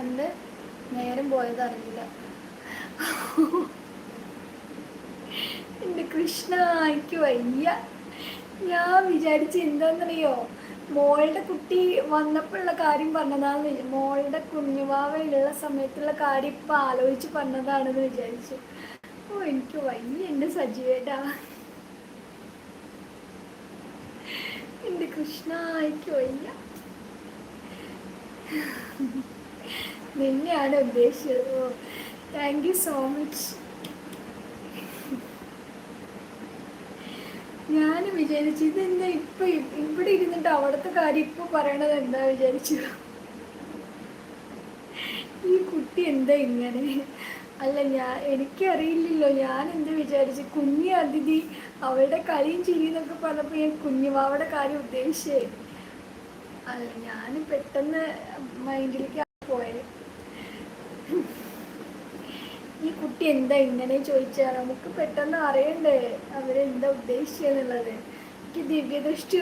കണ്ട് നേരം പോയതറിയില്ല. എൻ്റെ കൃഷ്ണ, എനിക്ക് വയ്യ. ഞാൻ വിചാരിച്ച് എന്താണെന്നറിയോ, മോളുടെ കുട്ടി വന്നപ്പോഴുള്ള കാര്യം പറഞ്ഞതാന്ന്, മോളുടെ കുഞ്ഞുവാവയുള്ള സമയത്തുള്ള കാര്യം ഇപ്പം ആലോചിച്ച് പറഞ്ഞതാണെന്ന് വിചാരിച്ചു. ഓ, എനിക്ക് വയ്യ എൻ്റെ സജീവേട്ടാ, എൻ്റെ കൃഷ്ണ, എനിക്ക് വയ്യ. നിന്നെയാണ് ഉദ്ദേശിച്ചത്. ഓ, താങ്ക് യു സോ മച്ച്. ഞാൻ വിചാരിച്ചു ഇതെന്താ ഇപ്പം ഇവിടെ ഇരുന്നിട്ട് അവിടുത്തെ കാര്യം ഇപ്പം പറയണത് എന്താ വിചാരിച്ചു. ഈ കുട്ടി എന്താ ഇങ്ങനെ? അല്ല, എനിക്കറിയില്ലല്ലോ, ഞാൻ എന്ത് വിചാരിച്ചു, കുഞ്ഞി അതിഥി അവളുടെ കളിയും ചിരിന്നൊക്കെ പറഞ്ഞപ്പോൾ ഞാൻ കുഞ്ഞുമാവയുടെ കാര്യം ഉദ്ദേശിച്ചേ. അല്ല, ഞാൻ പെട്ടെന്ന് മൈൻഡിലേക്ക് പോയത്. ഈ കുട്ടി എന്താ ഇങ്ങനെ ചോദിച്ചാൽ നമുക്ക് പെട്ടെന്ന് അറിയണ്ടേ അവരെന്താ ഉദ്ദേശിച്ചെന്നുള്ളത്. എനിക്ക് ദിവ്യദൃഷ്ടി